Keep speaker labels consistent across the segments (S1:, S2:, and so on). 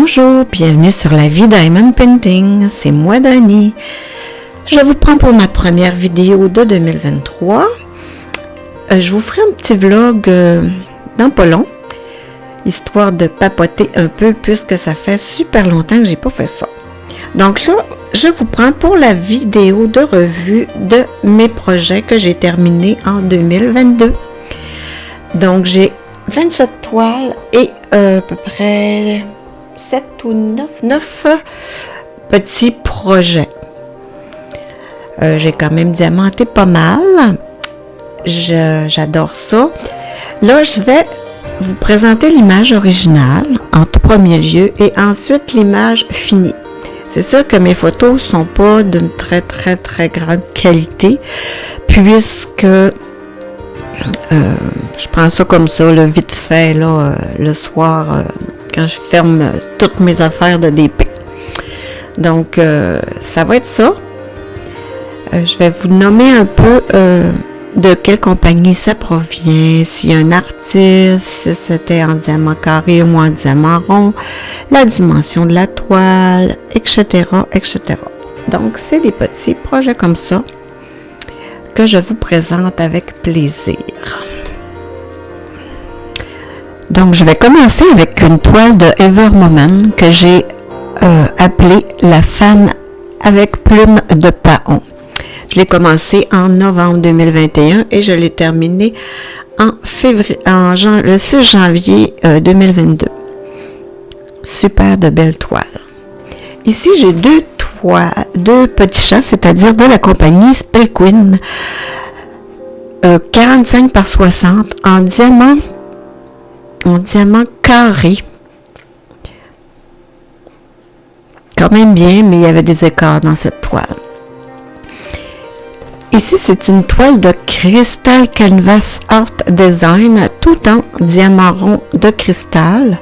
S1: Bonjour, bienvenue sur la vie Diamond Painting, c'est moi Dani. Je vous prends pour ma première vidéo de 2023. Je vous ferai un petit vlog dans pas long, histoire de papoter un peu puisque ça fait super longtemps que j'ai pas fait ça. Donc là, je vous prends pour la vidéo de revue de mes projets que j'ai terminés en 2022. Donc j'ai 27 toiles et à peu près 7 ou 9 petits projets. J'ai quand même diamanté pas mal. J'adore ça. Là, je vais vous présenter l'image originale en tout premier lieu et ensuite l'image finie. C'est sûr que mes photos sont pas d'une très grande qualité puisque je prends ça comme ça, là, vite fait, là, le soir, quand je ferme toutes mes affaires de DP. Donc, ça va être ça. Je vais vous nommer un peu de quelle compagnie ça provient, s'il y a un artiste, si c'était en diamant carré ou en diamant rond, la dimension de la toile, etc., etc. Donc, c'est des petits projets comme ça que je vous présente avec plaisir. Donc, je vais commencer avec une toile de Evermoment que j'ai appelée La femme avec plume de paon. Je l'ai commencé en novembre 2021 et je l'ai terminé le 6 janvier 2022. Super de belles toiles. Ici, j'ai deux petits chats, c'est-à-dire de la compagnie Spellqueen, 45 par 60 en diamant carré. Quand même bien, mais il y avait des écarts dans cette toile. Ici, c'est une toile de Crystal Canvas Art Design, tout en diamant rond de cristal.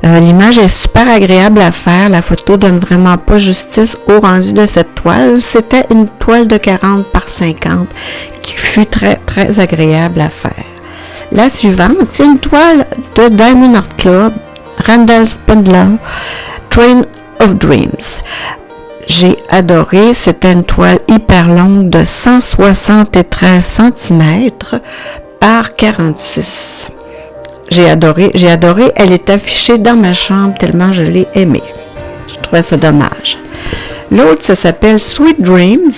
S1: L'image est super agréable à faire. La photo donne vraiment pas justice au rendu de cette toile. C'était une toile de 40 par 50 qui fut très agréable à faire. La suivante, c'est une toile de Diamond Art Club, Randall Spindler, Train of Dreams. J'ai adoré, c'était une toile hyper longue de 173 cm par 46. J'ai adoré, elle est affichée dans ma chambre tellement je l'ai aimée. Je trouvais ça dommage. L'autre, ça s'appelle Sweet Dreams.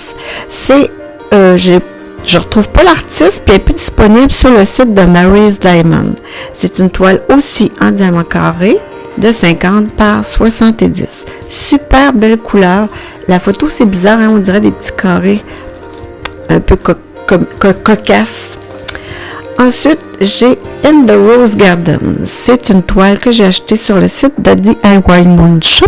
S1: C'est, je retrouve pas l'artiste, puis elle est plus disponible sur le site de Mary's Diamond. C'est une toile aussi en diamant carré de 50 par 70. Super belle couleur. La photo, c'est bizarre, hein? On dirait des petits carrés un peu cocasses. Ensuite, j'ai In the Rose Garden. C'est une toile que j'ai achetée sur le site de DIY Moon Shop.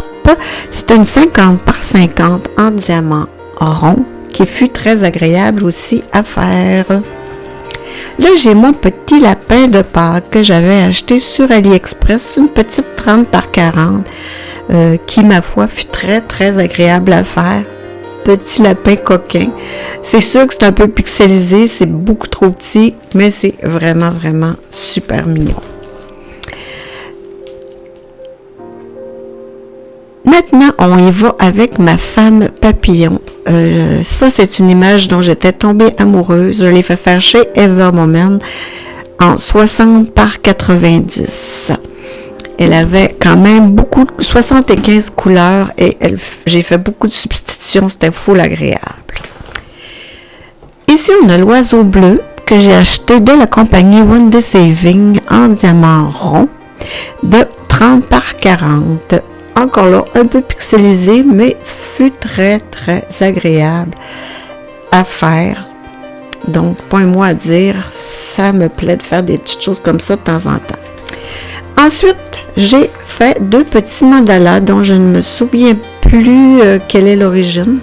S1: C'est une 50 par 50 en diamant rond qui fut très agréable aussi à faire. Là, j'ai mon petit lapin de Pâques que j'avais acheté sur AliExpress, une petite 30 par 40 qui, ma foi, fut très agréable à faire. Petit lapin coquin. C'est sûr que c'est un peu pixelisé, c'est beaucoup trop petit, mais c'est vraiment super mignon. Maintenant, on y va avec ma femme papillon. Ça, c'est une image dont j'étais tombée amoureuse. Je l'ai fait faire chez Evermoment en 60 par 90. Elle avait quand même 75 couleurs et j'ai fait beaucoup de substitutions. C'était full agréable. Ici, on a l'oiseau bleu que j'ai acheté de la compagnie One Day Saving en diamant rond de 30 par 40. Encore là, un peu pixelisé, mais fut très agréable à faire. Donc, point moi à dire, ça me plaît de faire des petites choses comme ça de temps en temps. Ensuite, j'ai fait 2 petits mandalas dont je ne me souviens plus quelle est l'origine.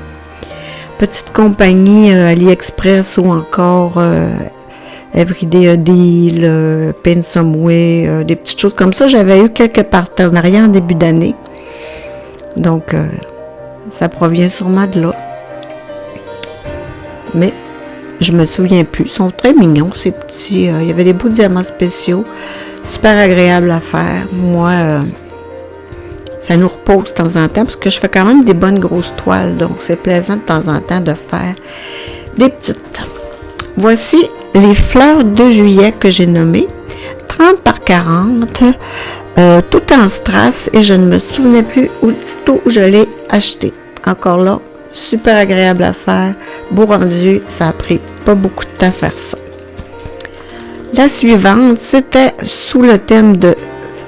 S1: Petite compagnie AliExpress ou encore Everyday a Deal, Paint Some Way, des petites choses comme ça. J'avais eu quelques partenariats en début d'année. Donc, ça provient sûrement de là. Mais je me souviens plus. Ils sont très mignons, ces petits. Il y avait des beaux diamants spéciaux. Super agréable à faire. Moi, Ça nous repose de temps en temps, parce que je fais quand même des bonnes grosses toiles, donc c'est plaisant de temps en temps de faire des petites. Voici les fleurs de juillet que j'ai nommées, 30 par 40, tout en strass, et je ne me souvenais plus du tout où je l'ai acheté. Encore là, super agréable à faire, beau rendu, ça a pris pas beaucoup de temps à faire ça. La suivante, c'était sous le thème de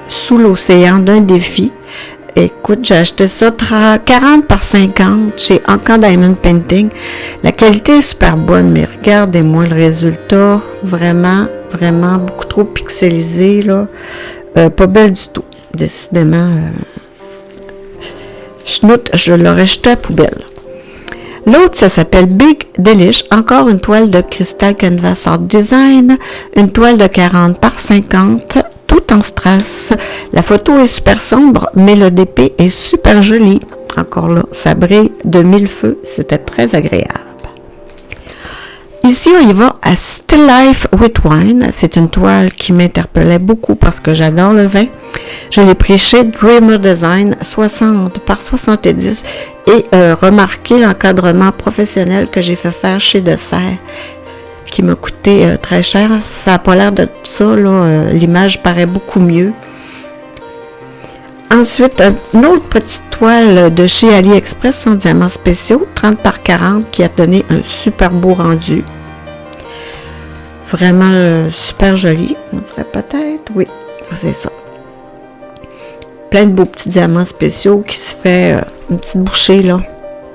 S1: Sous l'océan d'un défi. Écoute, j'ai acheté ça 40 par 50 chez Encore Diamond Painting. La qualité est super bonne, mais regardez-moi le résultat. Vraiment, vraiment beaucoup trop pixelisé, là. Pas belle du tout. Décidément, chenoute, je l'aurais jeté à la poubelle. L'autre, ça s'appelle Big Delish, encore une toile de Crystal Canvas Art Design, une toile de 40 par 50, tout en strass. La photo est super sombre, mais le DP est super joli. Encore là, ça brille de mille feux, c'était très agréable. Ici, on y va à Still Life with Wine. C'est une toile qui m'interpellait beaucoup parce que j'adore le vin. Je l'ai pris chez Dreamer Design, 60 par 70, et remarquez l'encadrement professionnel que j'ai fait faire chez Dessert, qui m'a coûté très cher. Ça n'a pas l'air de ça, là. L'image paraît beaucoup mieux. Ensuite, une autre petite toile de chez AliExpress en diamants spéciaux, 30 par 40, qui a donné un super beau rendu. Vraiment super joli, on dirait peut-être, oui, c'est ça. Plein de beaux petits diamants spéciaux qui se fait une petite bouchée, là.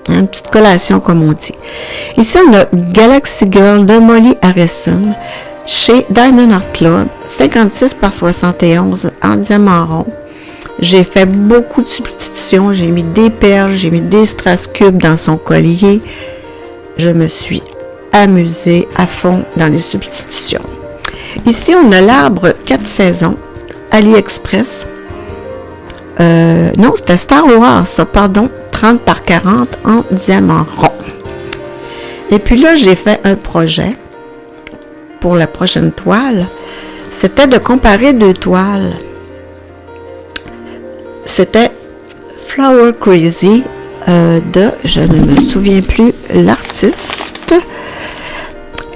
S1: Une petite collation, comme on dit. Ici, on a Galaxy Girl de Molly Harrison chez Diamond Art Club, 56 par 71 en diamant rond. J'ai fait beaucoup de substitutions. J'ai mis des perles, j'ai mis des strass cubes dans son collier. Je me suis amusée à fond dans les substitutions. Ici, on a l'arbre 4 saisons, AliExpress. Non, c'était Star Wars, ça, pardon, 30 par 40 en diamant rond. Et puis là, j'ai fait un projet pour la prochaine toile. C'était de comparer deux toiles. C'était Flower Crazy je ne me souviens plus l'artiste.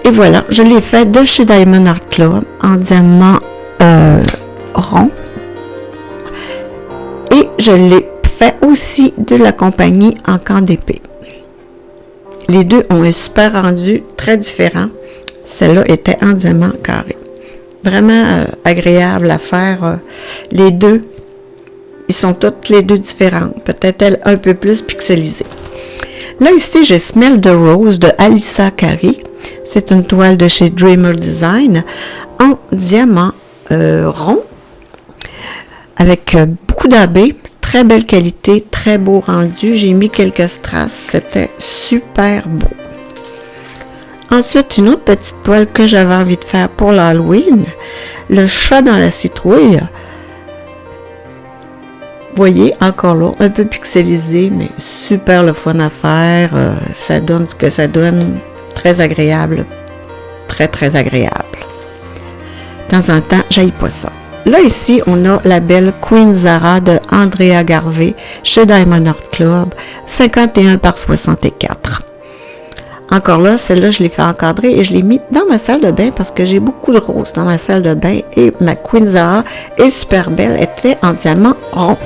S1: Et voilà, je l'ai fait de chez Diamond Art Club en diamant rond. Et je l'ai fait aussi de la compagnie Encore d'épée. Les deux ont un super rendu très différent. Celle-là était en diamant carré. Vraiment agréable à faire. Les deux, ils sont toutes les deux différentes. Peut-être elle un peu plus pixelisée. Là, ici, j'ai Smell the Rose de Alyssa Carey. C'est une toile de chez Dreamer Design en diamant rond avec beaucoup d'abbé. Très belle qualité, très beau rendu. J'ai mis quelques strass. C'était super beau. Ensuite, une autre petite toile que j'avais envie de faire pour l'Halloween. Le chat dans la citrouille. Voyez, encore là, un peu pixelisé, mais super le fun à faire. Ça donne ce que ça donne. Très agréable. Très, très agréable. De temps en temps, j'haïs pas ça. Là, ici, on a la belle Queen Zara de Andrea Garvey chez Diamond Art Club, 51 par 64. Encore là, celle-là, je l'ai fait encadrer et je l'ai mis dans ma salle de bain parce que j'ai beaucoup de roses dans ma salle de bain et ma Queen Zara est super belle, elle était en diamant rond.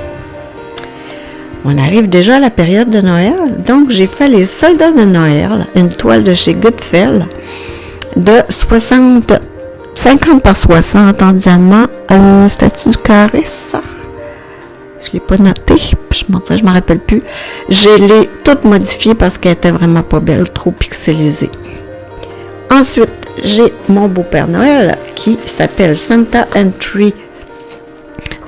S1: On arrive déjà à la période de Noël, donc j'ai fait les soldats de Noël, une toile de chez Goodfell de 50 par 60 en diamant. C'était-tu du carré, ça? Je ne l'ai pas noté, je m'en rappelle plus. Je l'ai toute modifiée parce qu'elle était vraiment pas belle, trop pixelisée. Ensuite, j'ai mon beau Père Noël qui s'appelle Santa Entry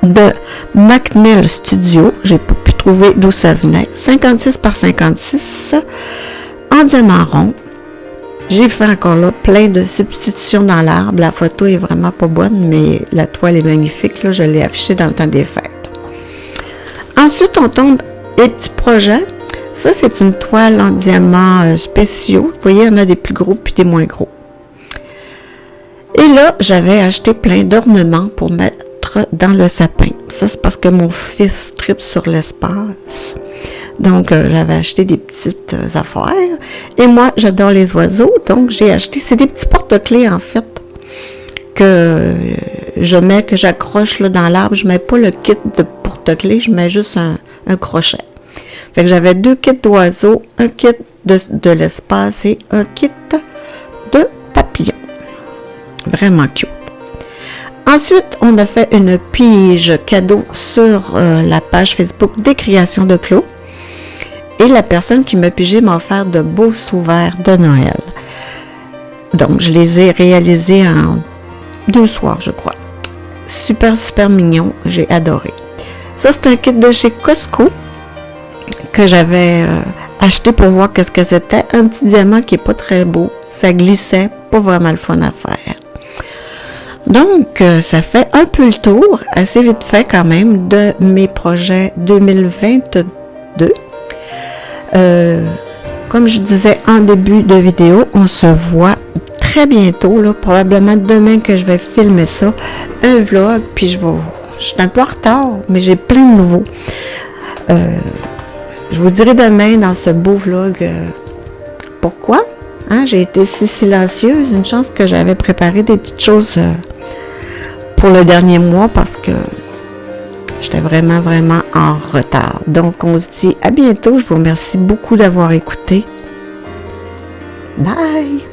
S1: de McNeil Studio. J'ai pas pu trouver d'où ça venait. 56 par 56 en diamant rond. J'ai fait encore là plein de substitutions dans l'arbre. La photo est vraiment pas bonne, mais la toile est magnifique. Là, je l'ai affichée dans le temps des fêtes. Ensuite, on tombe les petits projets. Ça, c'est une toile en diamants spéciaux. Vous voyez, il y en a des plus gros puis des moins gros. Et là, j'avais acheté plein d'ornements pour mettre mettre dans le sapin. Ça, c'est parce que mon fils tripe sur l'espace. Donc, j'avais acheté des petites affaires. Et moi, j'adore les oiseaux. Donc, j'ai acheté... C'est des petits porte-clés, en fait, que j'accroche là, dans l'arbre. Je mets pas le kit de porte-clés. Je mets juste un crochet. Fait que j'avais 2 kits d'oiseaux, un kit de l'espace et un kit de papillons. Vraiment cute. Ensuite, on a fait une pige cadeau sur la page Facebook des créations de Claude. Et la personne qui m'a pigé m'a offert de beaux sous-verts de Noël. Donc, je les ai réalisés en 2 soirs, je crois. Super, super mignon. J'ai adoré. Ça, c'est un kit de chez Costco que j'avais acheté pour voir qu'est-ce que c'était. Un petit diamant qui n'est pas très beau. Ça glissait. Pas vraiment le fun à faire. Donc, ça fait un peu le tour, assez vite fait quand même, de mes projets 2022. Comme je disais en début de vidéo, on se voit très bientôt, là, probablement demain que je vais filmer ça, un vlog, puis je suis un peu en retard, mais j'ai plein de nouveaux. Je vous dirai demain dans ce beau vlog pourquoi. Hein, j'ai été si silencieuse, une chance que j'avais préparé des petites choses pour le dernier mois parce que j'étais vraiment, vraiment en retard. Donc, on se dit à bientôt. Je vous remercie beaucoup d'avoir écouté. Bye!